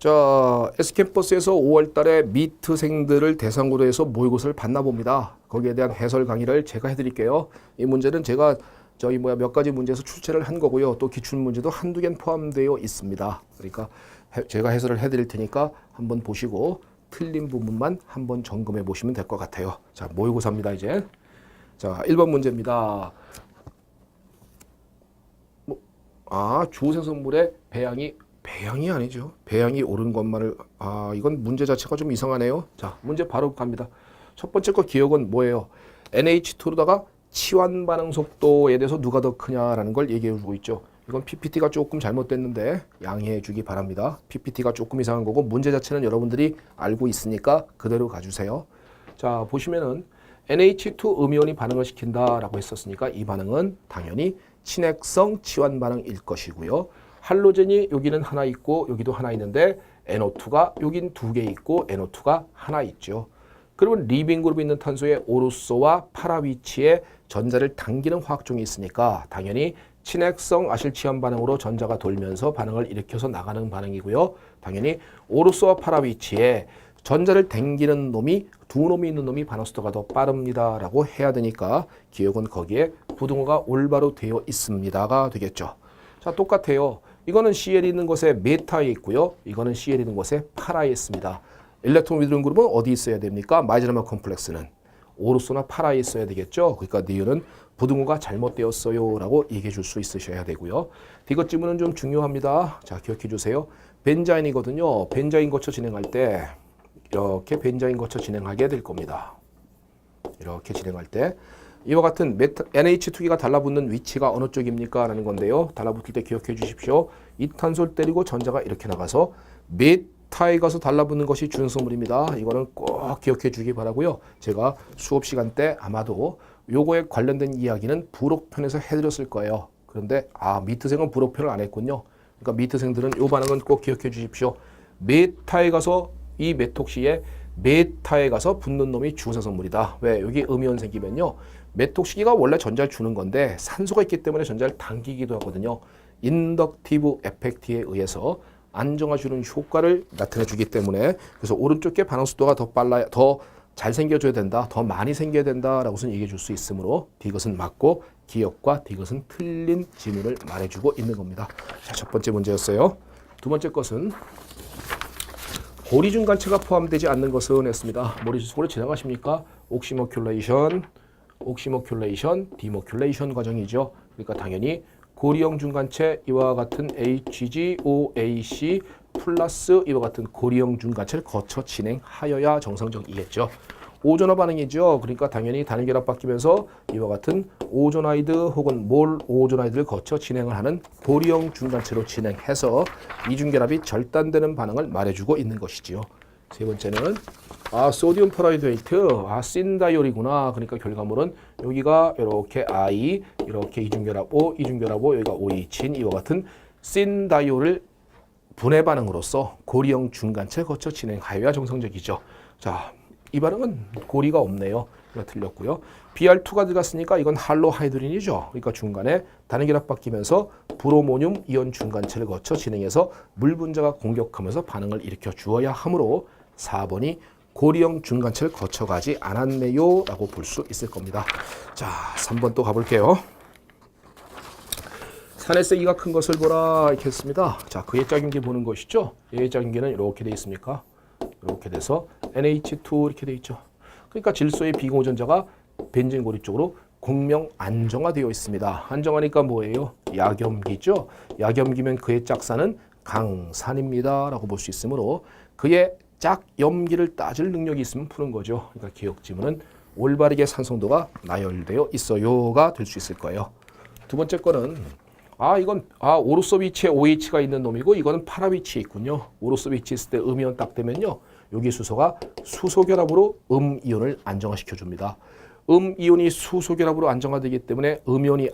자, S캠퍼스에서 5월 달에 미트생들을 대상으로 해서 모의고사를 봤나 봅니다. 거기에 대한 해설 강의를 제가 해드릴게요. 이 문제는 제가 몇 가지 문제에서 출제를 한 거고요. 또 기출문제도 한두 개는 포함되어 있습니다. 그러니까 제가 해설을 해드릴 테니까 한번 보시고 틀린 부분만 한번 점검해 보시면 될 것 같아요. 자, 모의고사입니다, 이제. 자, 1번 문제입니다. 주생성물의 배양이 아니죠. 배양이 옳은 것만을, 이건 문제 자체가 좀 이상하네요. 자, 문제 바로 갑니다. 첫 번째 거 기억은 뭐예요? NH2로다가 치환 반응 속도에 대해서 누가 더 크냐라는 걸 얘기해 주고 있죠. 이건 PPT가 조금 잘못됐는데 양해해 주기 바랍니다. PPT가 조금 이상한 거고 문제 자체는 여러분들이 알고 있으니까 그대로 가주세요. 자, 보시면은 NH2 음이온이 반응을 시킨다라고 했었으니까 이 반응은 당연히 친핵성 치환 반응일 것이고요. 할로젠이 여기는 하나 있고 여기도 하나 있는데 NO2가 여긴 두 개 있고 NO2가 하나 있죠. 그러면 리빙 그룹이 있는 탄소에 오르소와 파라 위치에 전자를 당기는 화학종이 있으니까 당연히 친핵성 아실치환 반응으로 전자가 돌면서 반응을 일으켜서 나가는 반응이고요. 당연히 오르소와 파라 위치에 전자를 당기는 놈이 두 놈이 있는 놈이 반응 속도가 더 빠릅니다라고 해야 되니까 기억은 거기에 부등호가 올바로 되어 있습니다가 되겠죠. 자, 똑같아요. 이거는 CL이 있는 곳에 메타에 있고요. 이거는 CL이 있는 곳에 파라에 있습니다. 일렉트론 위드론 그룹은 어디 있어야 됩니까? 마이제너마 컴플렉스는 오르소나 파라에 있어야 되겠죠. 그러니까 니은은 부등호가 잘못되었어요 라고 얘기해 줄 수 있으셔야 되고요. 이것 지문은 좀 중요합니다. 자, 기억해 주세요. 벤자인이거든요. 벤자인 거쳐 진행할 때 이렇게 벤자인 거쳐 진행하게 될 겁니다. 이렇게 진행할 때 이와 같은 NH2기가 달라붙는 위치가 어느 쪽입니까? 라는 건데요. 달라붙을 때 기억해 주십시오. 이 탄소를 때리고 전자가 이렇게 나가서 메타에 가서 달라붙는 것이 준성물입니다. 이거는 꼭 기억해 주기 바라고요. 제가 수업 시간 때 아마도 요거에 관련된 이야기는 부록편에서 해드렸을 거예요. 그런데 미트생은 부록편을 안 했군요. 그러니까 미트생들은 요 반응은 꼭 기억해 주십시오. 메타에 가서 이 메톡시에 메타에 가서 붙는 놈이 주생성물이다. 왜? 여기 음이온 생기면요. 메톡시기가 원래 전자를 주는 건데 산소가 있기 때문에 전자를 당기기도 하거든요. 인덕티브 에펙트에 의해서 안정화주는 효과를 나타내주기 때문에 그래서 오른쪽 게 반응 속도가 더 빨라야 더 잘 생겨줘야 된다. 더 많이 생겨야 된다라고선 얘기해 줄 수 있으므로 디귿은 맞고 기억과 디귿은 틀린 지문을 말해주고 있는 겁니다. 자, 첫 번째 문제였어요. 두 번째 것은 고리중간체가 포함되지 않는 것은 했습니다. 머릿속으로 지나가십니까? 옥시모큘레이션, 디모큘레이션 과정이죠. 그러니까 당연히 고리형 중간체 이와 같은 HgOAC 플러스 이와 같은 고리형 중간체를 거쳐 진행하여야 정상적이겠죠. 오존화 반응이죠. 그러니까 당연히 단일 결합 바뀌면서 이와 같은 오존아이드 혹은 몰 오존아이드를 거쳐 진행을 하는 고리형 중간체로 진행해서 이중결합이 절단되는 반응을 말해주고 있는 것이지요. 세 번째는 소디움 퍼라이드웨이트, 신다이올이구나. 그러니까 결과물은 여기가 이렇게 I, 이렇게 이중결합 O, 여기가 OH인 이와 같은 신다이올을 분해 반응으로서 고리형 중간체 거쳐 진행하여야 정상적이죠. 자, 이 반응은 고리가 없네요. 그러니까 틀렸고요. Br2가 들어갔으니까 이건 할로하이드린이죠. 그러니까 중간에 단일 결합 바뀌면서 브로모늄 이온 중간체를 거쳐 진행해서 물 분자가 공격하면서 반응을 일으켜 주어야 하므로 4번이 고리형 중간체를 거쳐가지 않았네요 라고 볼 수 있을 겁니다. 자, 3번 또 가볼게요. 산의 세기가 큰 것을 보라 이렇게 했습니다. 자, 그의 짝임기 보는 것이죠. 얘의 짝임기는 이렇게 되어 있습니까? 이렇게 돼서 NH2 이렇게 되어 있죠. 그러니까 질소의 비공유전자가 벤젠 고리 쪽으로 공명 안정화되어 있습니다. 안정화니까 뭐예요? 약염기죠. 약염기면 그의 짝산은 강산입니다 라고 볼 수 있으므로 그의 짝염기를 따질 능력이 있으면 푸는 거죠. 그러니까 기억 지문은 올바르게 산성도가 나열되어 있어요가 될 수 있을 거예요. 두 번째 거는 이건 오르소 위치에 OH가 있는 놈이고 이거는 파라 위치에 있군요. 오르소 위치에 있을 때 음이온 딱 되면요. 여기 수소가 수소결합으로 음이온을 안정화시켜 줍니다. 음이온이 수소결합으로 안정화되기 때문에 음이온이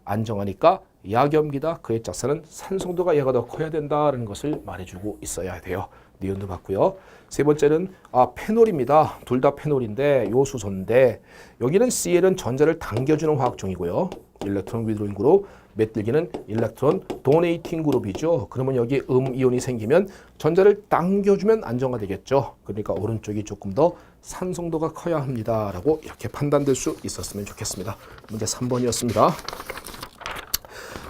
안정하니까 약염기다. 그의 짝산은 산성도가 얘가 더 커야 된다는 것을 말해주고 있어야 돼요. 니은도 맞고요. 세 번째는 페놀입니다. 둘 다 페놀인데 요 수소인데 여기는 CL은 전자를 당겨주는 화학종이고요. 일렉트론 위드로잉 그룹 메틸기는 일렉트론 도네이팅 그룹이죠. 그러면 여기 이온이 생기면 전자를 당겨주면 안정화되겠죠. 그러니까 오른쪽이 조금 더 산성도가 커야 합니다. 라고 이렇게 판단될 수 있었으면 좋겠습니다. 문제 3번이었습니다.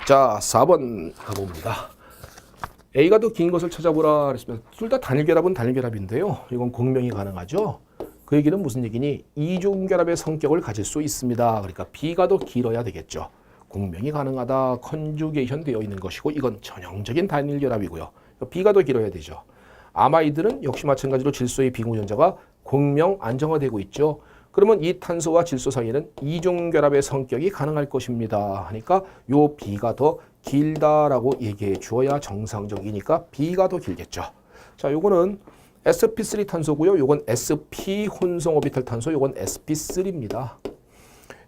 자, 4번 가봅니다. A가 더 긴 것을 찾아보라 그랬으면 둘 다 단일결합은 단일결합인데요. 이건 공명이 가능하죠. 그 얘기는 무슨 얘기니? 이중결합의 성격을 가질 수 있습니다. 그러니까 B가 더 길어야 되겠죠. 공명이 가능하다, 컨주게이션 되어 있는 것이고 이건 전형적인 단일결합이고요. B가 더 길어야 되죠. 아마이드는 역시 마찬가지로 질소의 비공유전자가 공명 안정화되고 있죠. 그러면 이 탄소와 질소 사이에는 이중결합의 성격이 가능할 것입니다. 하니까 요 B가 더 길다라고 얘기해 주어야 정상적이니까 B가 더 길겠죠. 자, 요거는 sp3 탄소고요. 요건 sp 혼성 오비탈 탄소, 요건 sp3입니다.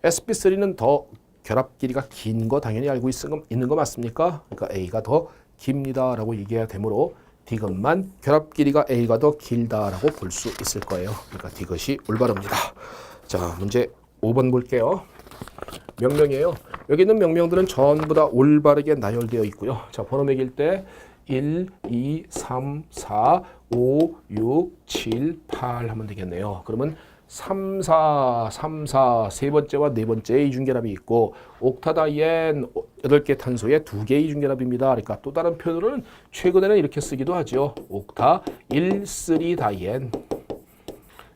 sp3는 더 결합 길이가 긴 거 당연히 알고 있는 거 맞습니까? 그러니까 A가 더 깁니다라고 얘기해야 되므로 디귿만 결합 길이가 A가 더 길다라고 볼 수 있을 거예요. 그러니까 디귿이 올바릅니다. 자, 문제 5번 볼게요. 명명이에요. 여기 있는 명명들은 전부 다 올바르게 나열되어 있고요. 자, 번호 매길 때 1, 2, 3, 4, 5, 6, 7, 8 하면 되겠네요. 그러면 3, 4 세 번째와 네 번째 이중결합이 있고 옥타다이엔 8개 탄소에 2개 이중결합입니다. 그러니까 또 다른 표현으로는 최근에는 이렇게 쓰기도 하죠. 옥타 1,3다이엔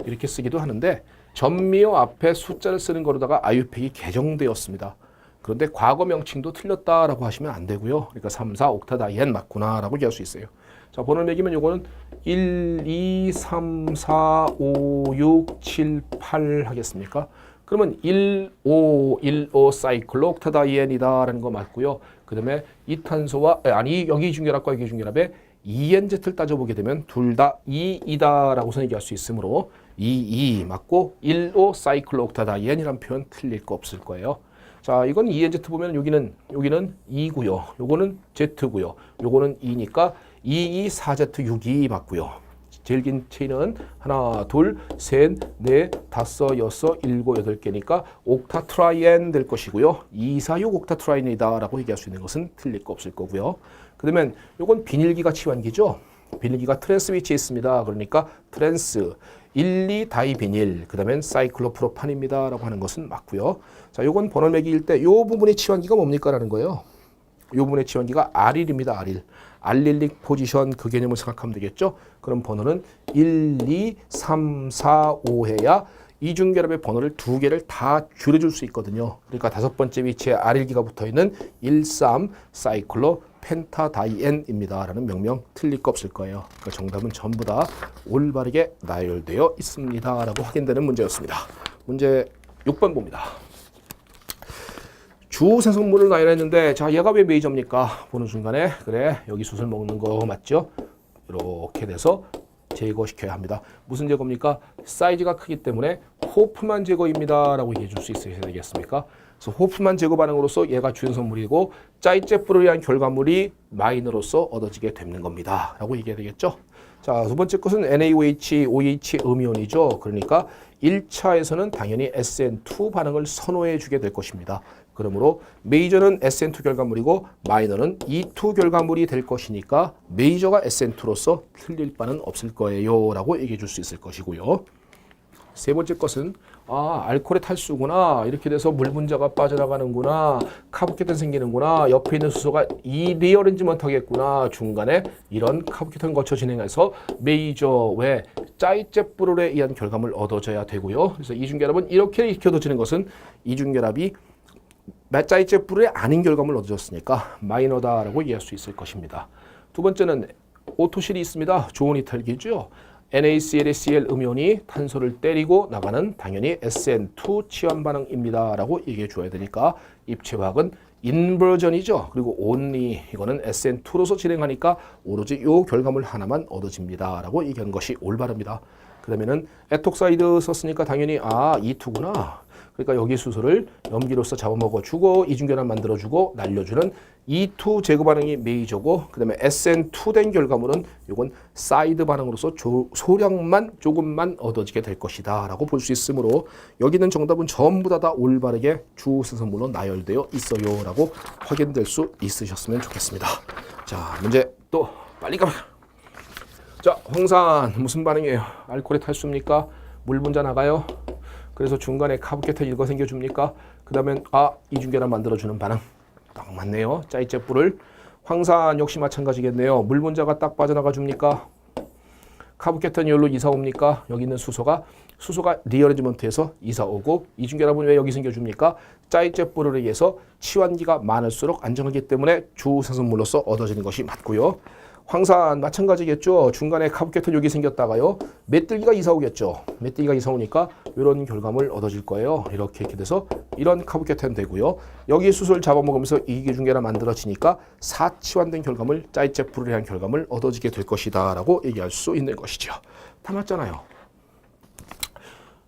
이렇게 쓰기도 하는데 전미호 앞에 숫자를 쓰는 거로다가 아유팩이 개정되었습니다. 그런데 과거 명칭도 틀렸다라고 하시면 안 되고요. 그러니까 3, 4 옥타다이엔 맞구나라고 얘기할 수 있어요. 자, 번호를 매기면 요거는 1, 2, 3, 4, 5, 6, 7, 8 하겠습니까? 그러면 1, 5 사이클로 옥타다이엔이다라는 거 맞고요. 그 다음에 이 탄소와, 여기 이중결합과 여기 이중결합의 ENZ를 따져보게 되면 둘 다 2이다라고 얘기할 수 있으므로 2 맞고 1, 5 사이클로 옥타다이엔이라는 표현 틀릴 거 없을 거예요. 자, 이건 ENZ 보면 여기는 2고요. 요거는 Z고요. 요거는 2니까 2, 4Z 6이 맞고요. 제일 긴 체인은 하나, 둘, 셋, 넷, 다섯, 여섯, 일곱, 8개니까 옥타트라이엔 될 것이고요. 2, 4, 6 옥타트라이엔이다라고 얘기할 수 있는 것은 틀릴 거 없을 거고요. 그러면 요건 비닐기가 치환기죠. 비닐기가 트랜스 위치에 있습니다. 그러니까 트랜스 1, 2 다이비닐, 그 다음엔 사이클로프로판입니다. 라고 하는 것은 맞고요. 자, 요건 번호 매기일 때 요 부분의 치환기가 뭡니까? 라는 거예요. 요 부분의 치환기가 알릴입니다. 알릴. 알릴릭 포지션 그 개념을 생각하면 되겠죠. 그럼 번호는 1, 2, 3, 4, 5 해야 이중결합의 번호를 2개를 다 줄여줄 수 있거든요. 그러니까 다섯 번째 위치에 알릴기가 붙어있는 1, 3 사이클로 펜타다이엔입니다. 라는 명명 틀릴 거 없을 거예요. 그러니까 정답은 전부 다 올바르게 나열되어 있습니다. 라고 확인되는 문제였습니다. 문제 6번 봅니다. 주생성물을 나열했는데 자, 얘가 왜 메이저입니까? 보는 순간에 그래, 여기 숯을 먹는 거 맞죠? 이렇게 돼서 제거시켜야 합니다. 무슨 제거입니까? 사이즈가 크기 때문에 호프만 제거입니다. 라고 얘기해 줄 수 있어야 되겠습니까? 그래서 호프만 제거 반응으로서 얘가 주연성물이고 짜이제프를 위한 결과물이 마이너로서 얻어지게 되는 겁니다. 라고 얘기해야 되겠죠? 자, 두 번째 것은 NaOH, OH 음이온이죠. 그러니까 1차에서는 당연히 SN2 반응을 선호해 주게 될 것입니다. 그러므로 메이저는 SN2 결과물이고 마이너는 E2 결과물이 될 것이니까 메이저가 SN2로서 틀릴 바는 없을 거예요. 라고 얘기해 줄 수 있을 것이고요. 세 번째 것은 알코올의 탈수구나. 이렇게 돼서 물 분자가 빠져나가는구나. 카보케톤 생기는구나. 옆에 있는 수소가 리어렌지먼트 하겠구나. 중간에 이런 카보케톤 거쳐 진행해서 메이저 외 짜이제프롤에 의한 결과물 얻어져야 되고요. 그래서 이중결합은 이렇게 익혀져지는 것은 이중결합이 짜이제프롤이 아닌 결과물 얻어졌으니까 마이너다라고 이해할 수 있을 것입니다. 두 번째는 오토실이 있습니다. 좋은 이탈기죠. NaCl에 Cl 음이온이 탄소를 때리고 나가는 당연히 SN2 치환 반응입니다. 라고 얘기해 줘야 되니까 입체화학은 인버전이죠. 그리고 only 이거는 SN2로서 진행하니까 오로지 이 결과물 하나만 얻어집니다. 라고 얘기하는 것이 올바릅니다. 그 다음에는 에톡사이드 썼으니까 당연히 E2구나. 그러니까 여기 수소를 염기로서 잡아먹어주고 이중결합 만들어주고 날려주는 E2 제거 반응이 메이저고 그 다음에 SN2 된 결과물은 이건 사이드 반응으로서 소량만 조금만 얻어지게 될 것이다 라고 볼 수 있으므로 여기 있는 정답은 전부 다 올바르게 주생성물로 나열되어 있어요 라고 확인될 수 있으셨으면 좋겠습니다. 자, 문제 또 빨리 가봐. 자, 황산 무슨 반응이에요? 알코올에 탈수입니까? 물 분자 나가요? 그래서 중간에 카보케톤 일거 생겨줍니까? 그 다음에 이중결합 만들어주는 반응. 딱 맞네요. 짜이제뿔을. 황산 역시 마찬가지겠네요. 물 분자가 딱 빠져나가 줍니까? 카보케톤 이올로 이사 옵니까? 여기 있는 수소가 리어레지먼트에서 이사 오고 이중결합은 왜 여기 생겨줍니까? 짜이제뿔에 의해서 치환기가 많을수록 안정하기 때문에 주생성물로서 얻어지는 것이 맞고요. 황산 마찬가지겠죠. 중간에 카보케톤 여기 생겼다가요. 메뚜기가 이사 오겠죠. 메뚜기가 이사 오니까 이런 결과물 얻어질 거예요. 이렇게 돼서 이런 카보케톤 되고요. 여기 수소를 잡아먹으면서 이기중결합 만들어지니까 사치환된 결과물, 짜이제프루리한 결과물 얻어지게 될 것이다 라고 얘기할 수 있는 것이죠. 다 맞잖아요.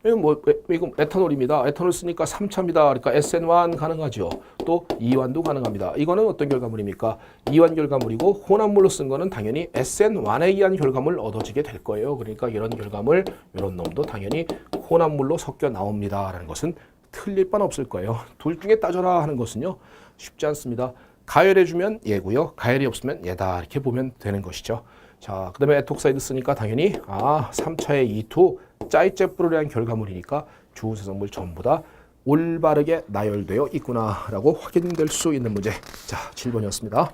이건 에탄올입니다. 에탄올 쓰니까 3차입니다. 그러니까 SN1 가능하죠. 또 2환도 가능합니다. 이거는 어떤 결과물입니까? 2환 결과물이고 혼합물로 쓴 거는 당연히 SN1에 의한 결과물 얻어지게 될 거예요. 그러니까 이런 결과물, 이런 놈도 당연히 혼합물로 섞여 나옵니다. 라는 것은 틀릴 바는 없을 거예요. 둘 중에 따져라 하는 것은요. 쉽지 않습니다. 가열해주면 얘고요. 가열이 없으면 얘다. 이렇게 보면 되는 것이죠. 자, 그 다음에 에톡사이드 쓰니까 당연히 3차의 E2 짜이제프루리한 결과물이니까 주생성물 전부 다 올바르게 나열되어 있구나 라고 확인될 수 있는 문제. 자, 7번이었습니다.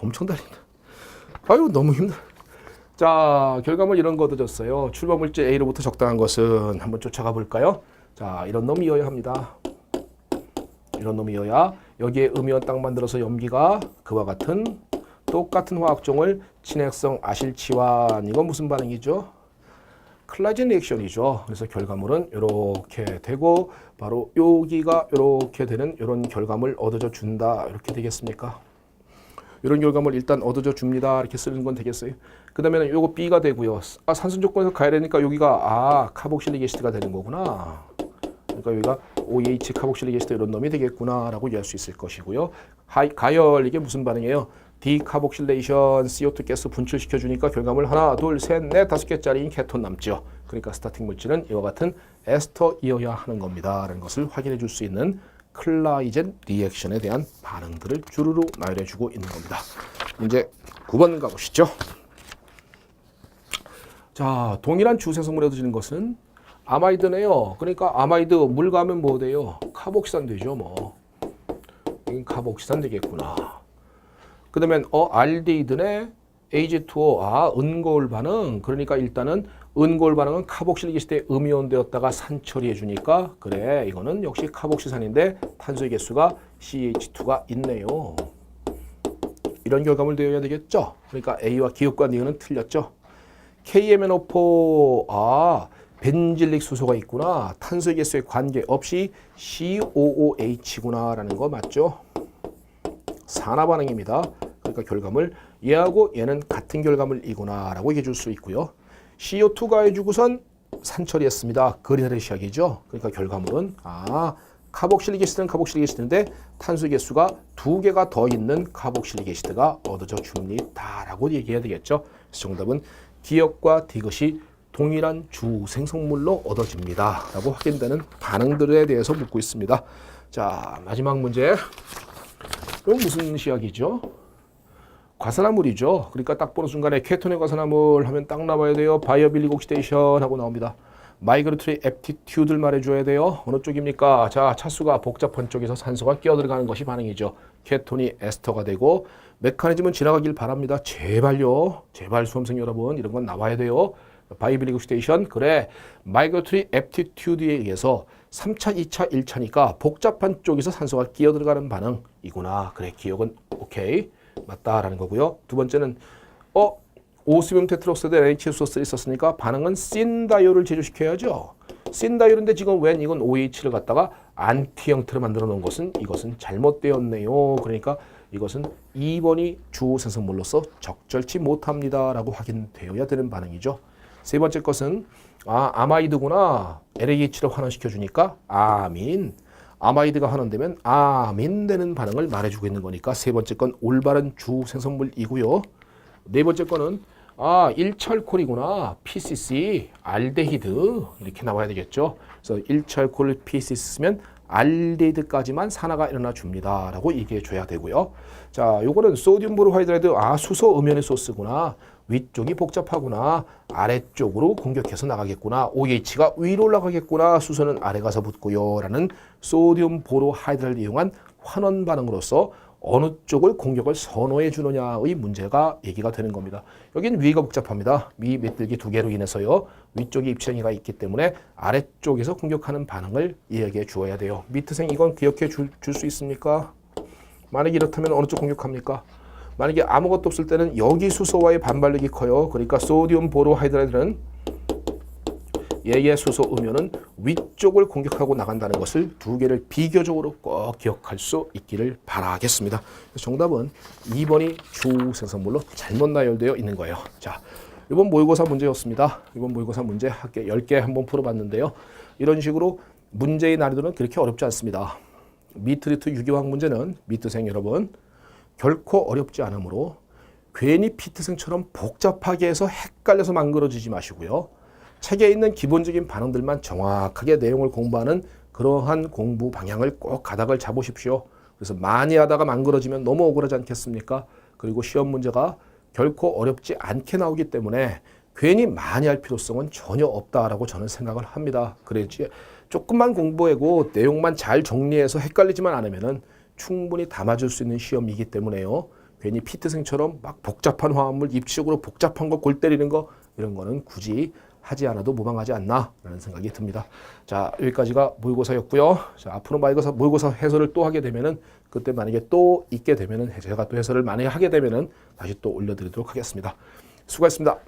엄청 달린다. 아유, 너무 힘들어. 자, 결과물 이런 거 얻어졌어요. 출범물질 A로부터 적당한 것은 한번 쫓아가 볼까요? 자, 이런 놈이어야 합니다. 이런 놈이어야 여기에 음이온 딱 만들어서 염기가 그와 같은 똑같은 화학종을 친핵성 아실치환, 이건 무슨 반응이죠? 클라이젠 리액션이죠. 그래서 결과물은 이렇게 되고 바로 여기가 이렇게 되는 이런 결과물 얻어져 준다. 이렇게 되겠습니까? 이런 결과물 일단 얻어져 줍니다. 이렇게 쓰는 건 되겠어요. 그 다음에는 요거 B가 되고요. 산sun 조건에서 가야 되니까 여기가 카복실릭 애시드가 되는 거구나. 그러니까 여기가 OH 카복실릭 애시드 이런 놈이 되겠구나 라고 이해할 수 있을 것이고요. 가열 이게 무슨 반응이에요? 디카복실레이션 CO2 가스 분출시켜 주니까 결과물 하나, 둘, 셋, 넷, 5개짜리인 케톤 남죠. 그러니까 스타팅 물질은 이와 같은 에스터이어야 하는 겁니다. 라는 것을 확인해 줄 수 있는 클라이젠 리액션에 대한 반응들을 주르르 나열해 주고 있는 겁니다. 문제 9번 가보시죠. 자, 동일한 주생성물에 얻어지는 것은 아마이드네요. 그러니까 아마이드 물 가면 뭐 돼요? 카복시산 되죠. 뭐 이건 카복시산 되겠구나. 그 다음에 알데히드네 AG2O 은고울 반응. 그러니까 일단은 은고울 반응은 카복실릭 애시드에 음이온 되었다가 산 처리해 주니까 그래 이거는 역시 카복시산인데 탄소의 개수가 CH2가 있네요. 이런 결과물 되어야 되겠죠. 그러니까 A와 기억과 니은은 틀렸죠. KMNO4 벤질릭 수소가 있구나. 탄소의 개수에 관계없이 COOH구나 라는 거 맞죠? 산화 반응입니다. 그러니까 결과물 얘하고 얘는 같은 결과물이구나 라고 얘기해 줄 수 있고요. CO2 가해주고선 산처리했습니다. 그리나르시약이죠. 그러니까 결과물은 카복실릭 애시드는 카복실릭 애시드인데 탄소의 개수가 2개가 더 있는 카복실릭 애시드가 얻어져 줍니다 라고 얘기해야 되겠죠. 그래서 정답은 디역과 디귿이 동일한 주생성물로 얻어집니다 라고 확인되는 반응들에 대해서 묻고 있습니다. 자, 마지막 문제. 이건 무슨 시약이죠? 과산화물이죠. 그러니까 딱 보는 순간에 케톤의 과산화물 하면 딱 나와야 돼요. 바이어빌릭 옥시데이션 하고 나옵니다. 마이그레토리 애프티튜드를 말해줘야 돼요. 어느 쪽입니까? 자, 차수가 복잡한 쪽에서 산소가 끼어들어가는 것이 반응이죠. 케톤이 에스터가 되고 메커니즘은 지나가길 바랍니다. 제발요. 제발 수험생 여러분 이런 건 나와야 돼요. 바이어빌릭 옥시데이션 그래. 마이그레토리 애프티튜드에 의해서 3차, 2차, 1차니까 복잡한 쪽에서 산소가 끼어들어가는 반응이구나. 그래, 기억은 오케이. 맞다라는 거고요. 두 번째는 오스뮴 테트록사이드 NHSO3 있었으니까 반응은 신다이올을 제조시켜야죠. 신다이올인데 지금 웬 이건 OH를 갖다가 안티 형태로 만들어 놓은 것은 이것은 잘못되었네요. 그러니까 이것은 2번이 주생성물로서 적절치 못합니다 라고 확인되어야 되는 반응이죠. 세 번째 것은 아마이드구나. LAH를 환원시켜 주니까 아민. 아마이드가 환원되면 아민 되는 반응을 말해주고 있는 거니까 세 번째 건 올바른 주 생성물이고요. 네 번째 거는 1철콜이구나. PCC 알데히드 이렇게 나와야 되겠죠. 그래서 1철콜 PCC 쓰면 알데히드까지만 산화가 일어나 줍니다. 라고 얘기해 줘야 되고요. 자, 요거는 소디움 보로하이드라이드 수소 음연의 소스구나. 위쪽이 복잡하구나. 아래쪽으로 공격해서 나가겠구나. OH가 위로 올라가겠구나. 수소는 아래 가서 붙고요. 라는 소디움 보로하이드를 이용한 환원 반응으로서 어느 쪽을 공격을 선호해 주느냐의 문제가 얘기가 되는 겁니다. 여기는 위가 복잡합니다. 위 밑들기 두 개로 인해서요. 위쪽에 입체행위가 있기 때문에 아래쪽에서 공격하는 반응을 이야기해 주어야 돼요. 미트생 이건 기억해 줄 수 있습니까? 만약에 이렇다면 어느 쪽 공격합니까? 만약에 아무것도 없을 때는 여기 수소와의 반발력이 커요. 그러니까 소디움 보로하이드라이드는 얘의 수소 음연은 위쪽을 공격하고 나간다는 것을 두 개를 비교적으로 꼭 기억할 수 있기를 바라겠습니다. 정답은 2번이 주 생성물로 잘못 나열되어 있는 거예요. 자, 이번 모의고사 문제였습니다. 이번 모의고사 문제 학계 10개 한번 풀어봤는데요. 이런 식으로 문제의 난이도는 그렇게 어렵지 않습니다. 미트리트 유기화학 문제는 미트생 여러분 결코 어렵지 않으므로 괜히 피트생처럼 복잡하게 해서 헷갈려서 망설여지지 마시고요. 책에 있는 기본적인 반응들만 정확하게 내용을 공부하는 그러한 공부 방향을 꼭 가닥을 잡으십시오. 그래서 많이 하다가 망설여지면 너무 억울하지 않겠습니까? 그리고 시험 문제가 결코 어렵지 않게 나오기 때문에 괜히 많이 할 필요성은 전혀 없다라고 저는 생각을 합니다. 그래야지 조금만 공부하고 내용만 잘 정리해서 헷갈리지만 않으면은 충분히 담아줄 수 있는 시험이기 때문에요. 괜히 피트생처럼 막 복잡한 화합물, 입식으로 복잡한 거 골 때리는 거 이런 거는 굳이 하지 않아도 무방하지 않나 라는 생각이 듭니다. 자, 여기까지가 모의고사였고요. 자, 앞으로 모의고사 해설을 또 하게 되면은 그때 만약에 또 있게 되면은 제가 또 해설을 만약에 하게 되면은 다시 또 올려드리도록 하겠습니다. 수고하셨습니다.